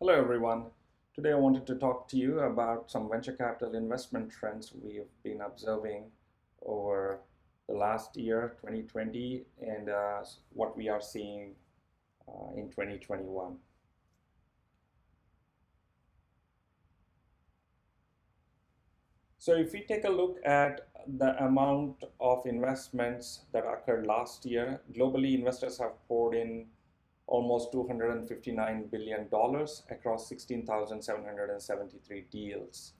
Hello, everyone. Today I wanted to talk to you about some venture capital investment trends we've been observing over the last year, 2020, and what we are seeing in 2021. So, if we take a look at the amount of investments that occurred last year, globally, investors have poured in almost $259 billion across 16,773 deals.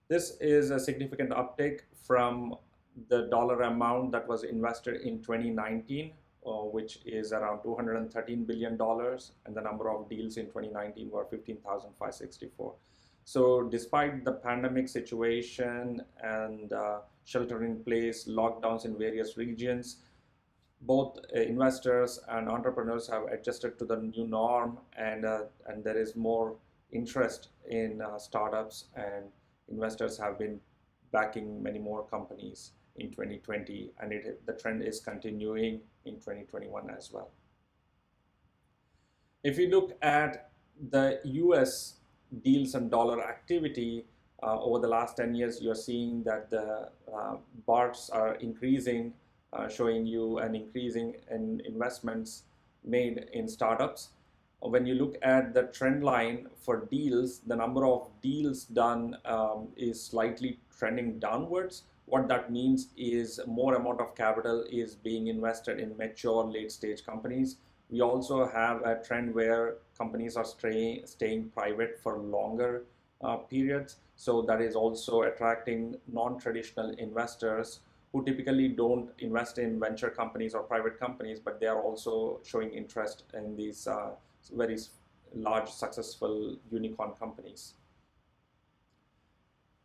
This is a significant uptick from the dollar amount that was invested in 2019, which is around $213 billion, and the number of deals in 2019 were 15,564. So, despite the pandemic situation and shelter in place, lockdowns in various regions, both investors and entrepreneurs have adjusted to the new norm, and there is more interest in startups, and investors have been backing many more companies in 2020, and the trend is continuing in 2021 as well. If you look at the US deals and dollar activity over the last 10 years, you're seeing that the bars are increasing, showing you an increasing in investments made in startups. When you look at the trend line for deals, the number of deals done is slightly trending downwards. What that means is more amount of capital is being invested in mature late stage companies. We also have a trend where companies are staying private for longer periods. So that is also attracting non-traditional investors who typically don't invest in venture companies or private companies, but they are also showing interest in these very large, successful unicorn companies.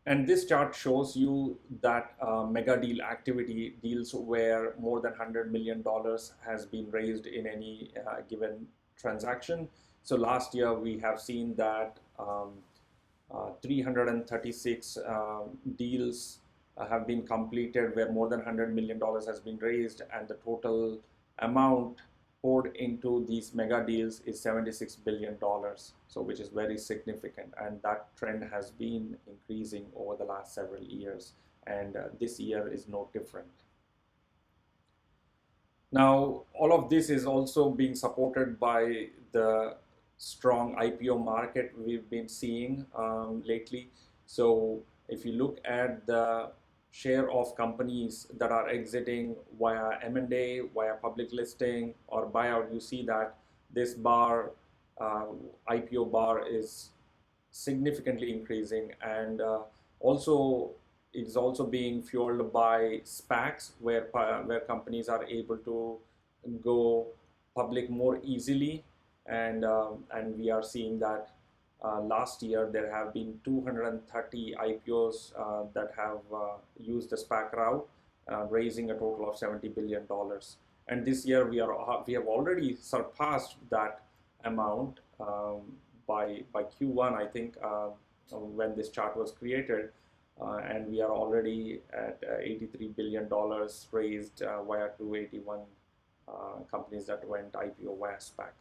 And this chart shows you that mega deal activity, deals where more than $100 million has been raised in any given transaction. So last year we have seen that 336 deals have been completed where more than $100 million has been raised, and the total amount poured into these mega deals is $76 billion, so which is very significant, and that trend has been increasing over the last several years, and this year is no different. Now, all of this is also being supported by the strong IPO market we've been seeing lately. So if you look at the share of companies that are exiting via M&A, via public listing or buyout, you see that this bar, IPO bar, is significantly increasing, and also it's also being fueled by SPACs, where companies are able to go public more easily, and we are seeing that last year there have been 230 IPOs that have used the SPAC route, raising a total of $70 billion. And this year we have already surpassed that amount by Q1, I think, when this chart was created, and we are already at $83 billion raised via 281 companies that went IPO via SPAC.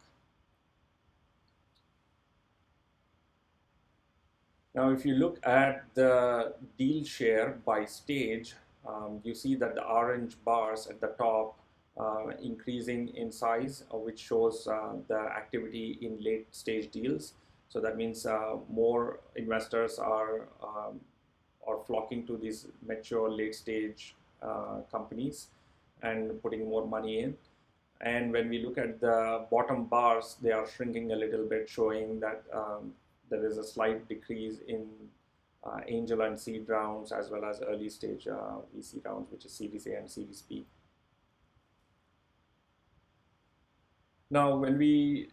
Now, if you look at the deal share by stage, you see that the orange bars at the top increasing in size, which shows the activity in late stage deals. So that means more investors are flocking to these mature late stage companies and putting more money in. And when we look at the bottom bars, they are shrinking a little bit, showing that there is a slight decrease in angel and seed rounds, as well as early stage VC rounds, which is Series A and Series B. Now, when we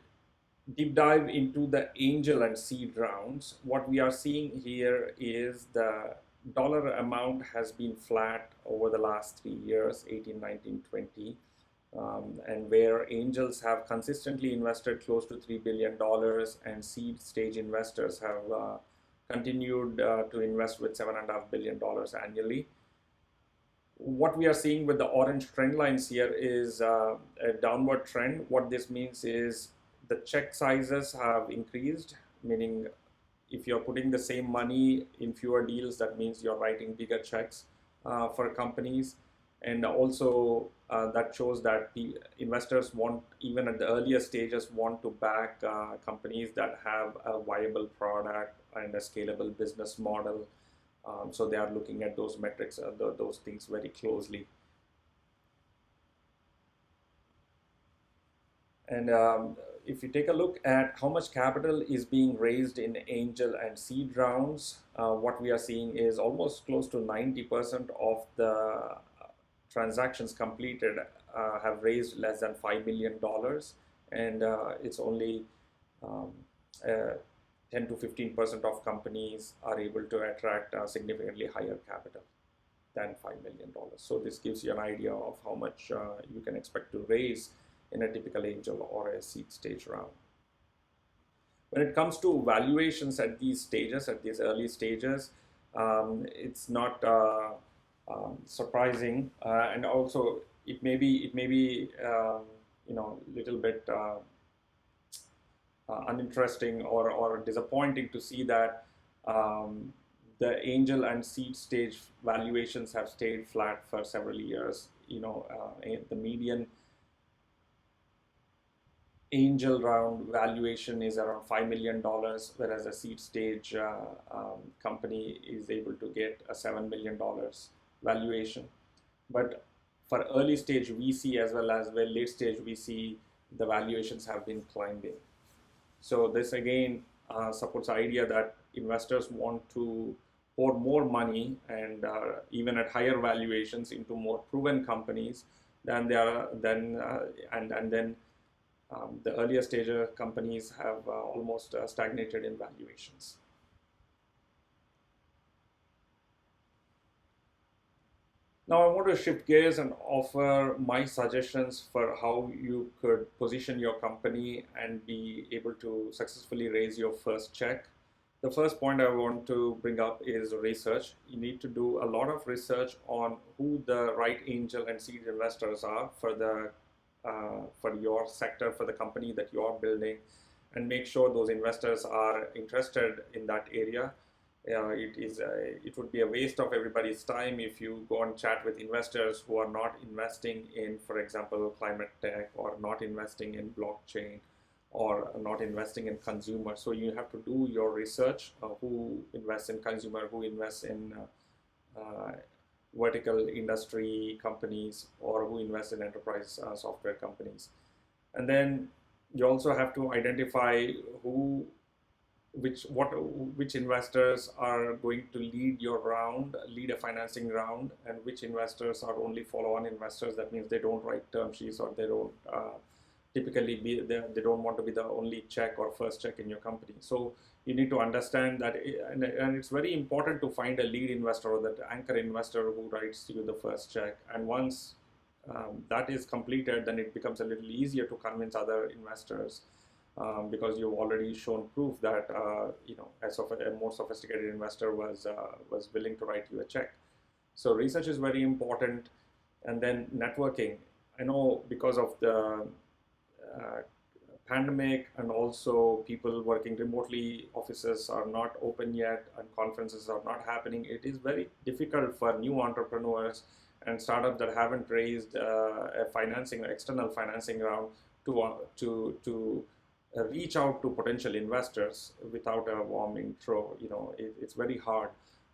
deep dive into the angel and seed rounds, what we are seeing here is the dollar amount has been flat over the last 3 years, 18, 19, 20. And where angels have consistently invested close to $3 billion, and seed stage investors have continued to invest with $7.5 billion annually. What we are seeing with the orange trend lines here is a downward trend. What this means is the check sizes have increased, meaning if you're putting the same money in fewer deals, that means you're writing bigger checks for companies. And also that shows that the investors want, even at the earlier stages, want to back companies that have a viable product and a scalable business model. So they are looking at those metrics, those things very closely. And if you take a look at how much capital is being raised in angel and seed rounds, what we are seeing is almost close to 90% of the transactions completed have raised less than $5 million. And it's only um, uh, 10 to 15% of companies are able to attract significantly higher capital than $5 million. So this gives you an idea of how much you can expect to raise in a typical angel or a seed stage round. When it comes to valuations at these stages, at these early stages, it's not surprising, and also it may be little bit uninteresting or disappointing to see that um, the angel and seed stage valuations have stayed flat for several years. The median angel round valuation is around $5 million, whereas a seed stage company is able to get a $7 million valuation. But for early stage VC as well as late stage VC, the valuations have been climbing. So this again supports the idea that investors want to pour more money and even at higher valuations into more proven companies than they are and then the earlier stage companies have almost stagnated in valuations. Now I want to shift gears and offer my suggestions for how you could position your company and be able to successfully raise your first check. The first point I want to bring up is research. You need to do a lot of research on who the right angel and seed investors are for your sector, for the company that you are building, and make sure those investors are interested in that area. It would be a waste of everybody's time if you go and chat with investors who are not investing in, for example, climate tech, or not investing in blockchain, or not investing in consumer. So you have to do your research, who invests in consumer, who invests in vertical industry companies, or who invest in enterprise software companies. And then you also have to identify which investors are going to lead a financing round, and which investors are only follow-on investors. That means they don't write term sheets, or they don't typically they don't want to be the only check or first check in your company. So you need to understand that, and it's very important to find a lead investor or that anchor investor who writes you the first check. And once that is completed, then it becomes a little easier to convince other investors, because you've already shown proof that a more sophisticated investor was willing to write you a check. So research is very important, and then networking. I know because of the pandemic, and also people working remotely, offices are not open yet, and conferences are not happening. It is very difficult for new entrepreneurs and startups that haven't raised external financing round to reach out to potential investors without a warm intro. It's very hard.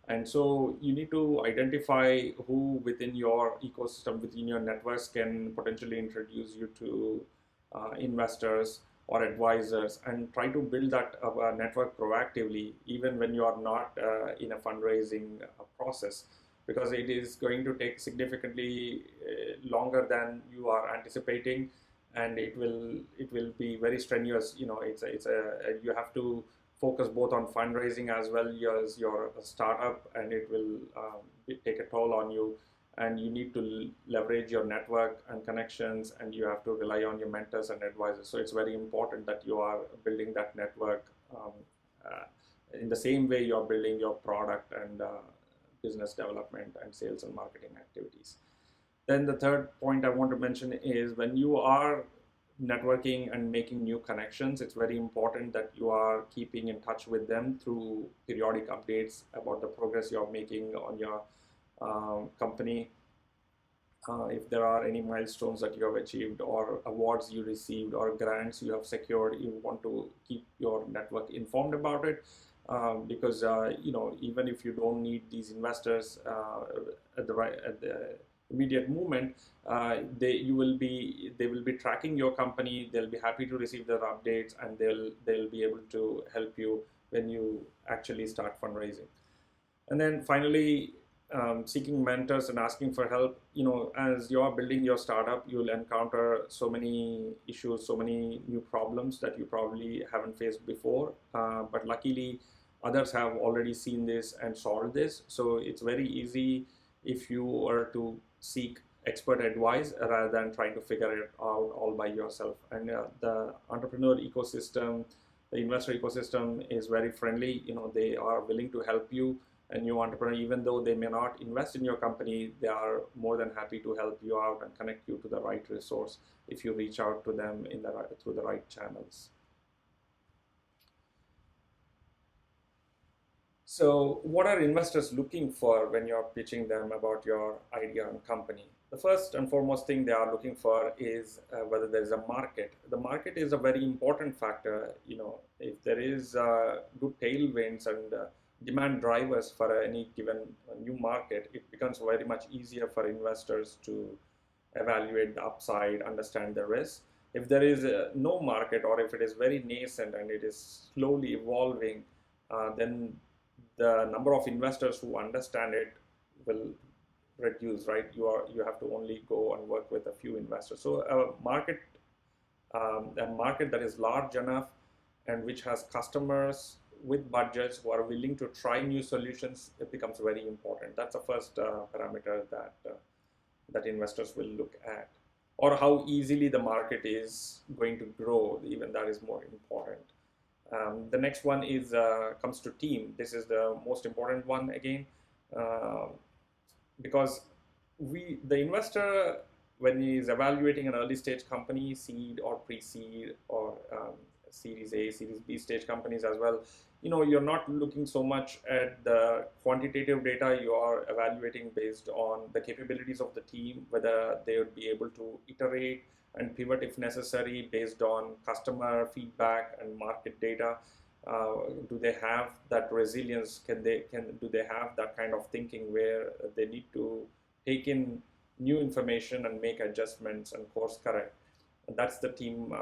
And so you need to identify who within your ecosystem, within your networks, can potentially introduce you to investors or advisors, and try to build that network proactively, even when you are not in a fundraising process, because it is going to take significantly longer than you are anticipating, and it will be very strenuous. You have to focus both on fundraising as well as your startup, and it will take a toll on you. And you need to leverage your network and connections, and you have to rely on your mentors and advisors. So it's very important that you are building that network in the same way you're building your product and business development and sales and marketing activities. Then the third point I want to mention is, when you are networking and making new connections. It's very important that you are keeping in touch with them through periodic updates about the progress you're making on your company. If there are any milestones that you have achieved or awards you received or grants you have secured, you want to keep your network informed about it, because even if you don't need these investors at the immediate moment, they will be tracking your company. They'll be happy to receive their updates, and they'll be able to help you when you actually start fundraising. And then finally, seeking mentors and asking for help. As you are building your startup, you'll encounter so many issues, so many new problems that you probably haven't faced before. But luckily, others have already seen this and solved this. So it's very easy if you are to seek expert advice rather than trying to figure it out all by yourself. And the entrepreneur ecosystem, the investor ecosystem is very friendly. They are willing to help you, a new entrepreneur. Even though they may not invest in your company, they are more than happy to help you out and connect you to the right resource if you reach out to them through the right channels. So what are investors looking for when you're pitching them about your idea and company? The first and foremost thing they are looking for is whether there is a market. The market is a very important factor. If there is good tailwinds and demand drivers for any given new market, it becomes very much easier for investors to evaluate the upside, understand the risk. If there is no market, or if it is very nascent and it is slowly evolving, then the number of investors who understand it will reduce, right? You have to only go and work with a few investors. So a market that is large enough and which has customers with budgets who are willing to try new solutions, it becomes very important. That's the first parameter that investors will look at, or how easily the market is going to grow. Even that is more important. The next one is comes to team. This is the most important one again, because the investor, when he is evaluating an early stage company, seed or pre-seed or Series A, Series B stage companies as well, you're not looking so much at the quantitative data. You are evaluating based on the capabilities of the team, whether they would be able to iterate and pivot if necessary based on customer feedback and market data. Do they have that resilience? Do they have that kind of thinking where they need to take in new information and make adjustments and course correct? And that's the team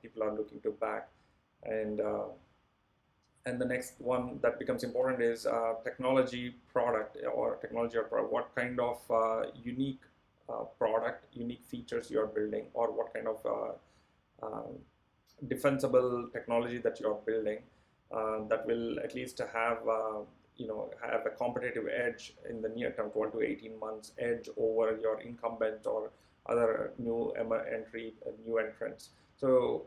people are looking to back. And the next one that becomes important is technology product or technology or product. What kind of unique product, unique features you are building, or what kind of defensible technology that you are building that will at least have have a competitive edge in the near term, 12 to 18 months edge over your incumbent or other new entrants. So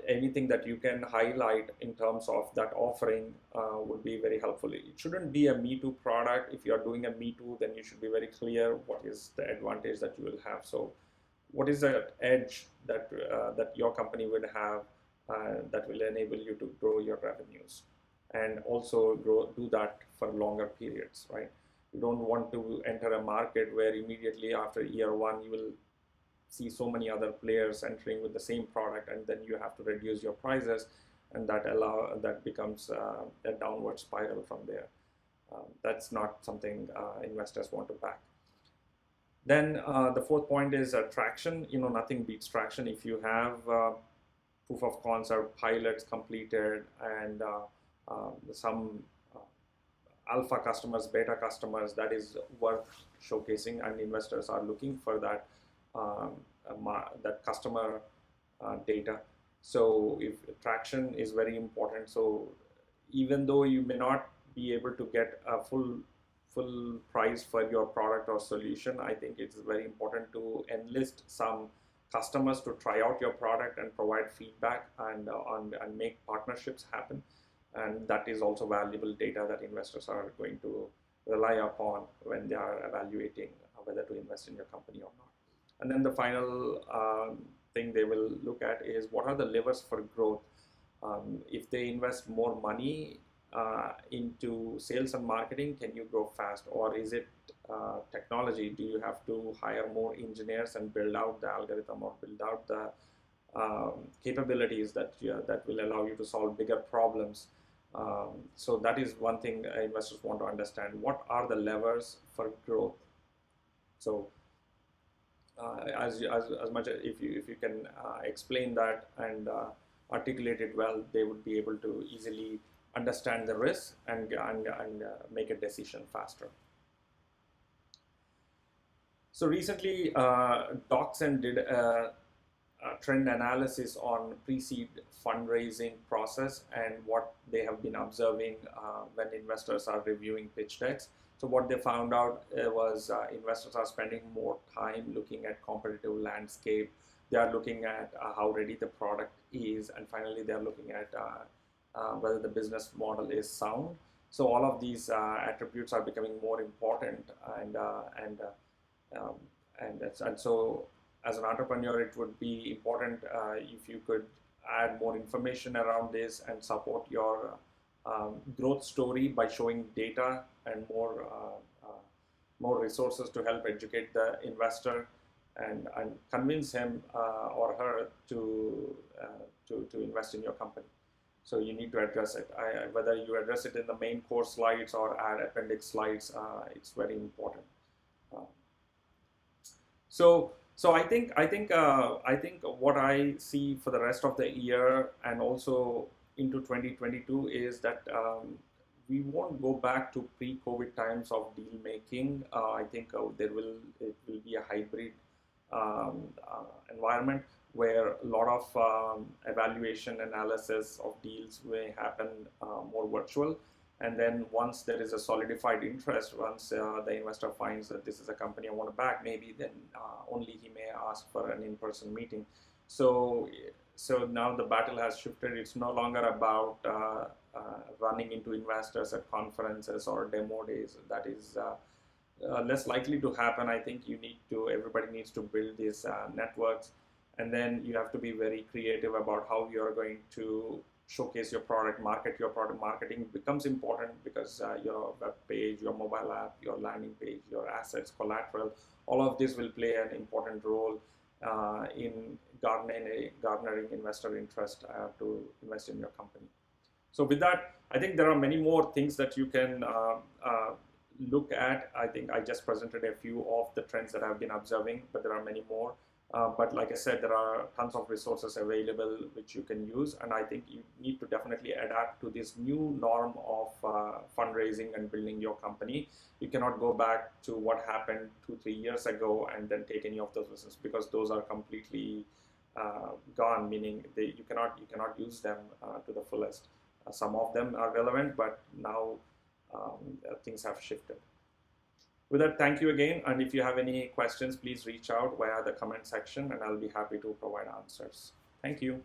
anything that you can highlight in terms of that offering would be very helpful. It shouldn't be a Me Too product. If you are doing a Me Too, then you should be very clear what is the advantage that you will have. So what is the edge that your company would have that will enable you to grow your revenues and also do that for longer periods, right? You don't want to enter a market where immediately after year one you will see so many other players entering with the same product, and then you have to reduce your prices, and that becomes a downward spiral from there. That's not something investors want to back. Then the fourth point is traction. Nothing beats traction. If you have proof of concept, pilots completed, and some alpha customers, beta customers, that is worth showcasing, and investors are looking for that that customer data. So if traction is very important, so even though you may not be able to get a full price for your product or solution, I think it's very important to enlist some customers to try out your product and provide feedback and make partnerships happen. And that is also valuable data that investors are going to rely upon when they are evaluating whether to invest in your company or not. And then the final thing they will look at is what are the levers for growth. If they invest more money into sales and marketing, can you grow fast? Or is it technology? Do you have to hire more engineers and build out the algorithm or build out the capabilities that will allow you to solve bigger problems? So that is one thing investors want to understand. What are the levers for growth? So as much as if you can explain that and articulate it well, they would be able to easily understand the risk and make a decision faster. So recently, Doxen did a trend analysis on pre-seed fundraising process and what they have been observing when investors are reviewing pitch decks. So what they found out was investors are spending more time looking at competitive landscape. They are looking at how ready the product is, and finally they are looking at whether the business model is sound. So all of these attributes are becoming more important, um, and so as an entrepreneur, it would be important if you could add more information around this and support your growth story by showing data and more resources to help educate the investor and convince him or her to invest in your company. So you need to address it. Whether you address it in the main course slides or add appendix slides, it's very important. So I think what I see for the rest of the year and also into 2022 is that we won't go back to pre-COVID times of deal making. I think it will be a hybrid environment where a lot of evaluation analysis of deals may happen more virtual. And then once there is a solidified interest, once the investor finds that this is a company I want to back, maybe then only he may ask for an in-person meeting. So now the battle has shifted. It's no longer about running into investors at conferences or demo days. That is less likely to happen. I think everybody needs to build these networks, and then you have to be very creative about how you're going to showcase your product, market your product. Marketing becomes important because your web page, your mobile app, your landing page, your assets, collateral, all of this will play an important role in garnering investor interest to invest in your company. So with that, I think there are many more things that you can look at. I think I just presented a few of the trends that I've been observing, but there are many more. But like I said, there are tons of resources available which you can use, and I think you need to definitely adapt to this new norm of fundraising and building your company. You cannot go back to what happened 2-3 years ago and then take any of those lessons, because those are completely gone. Meaning you cannot use them to the fullest. Some of them are relevant, but now things have shifted. With that, thank you again, and if you have any questions, please reach out via the comment section and I'll be happy to provide answers. Thank you.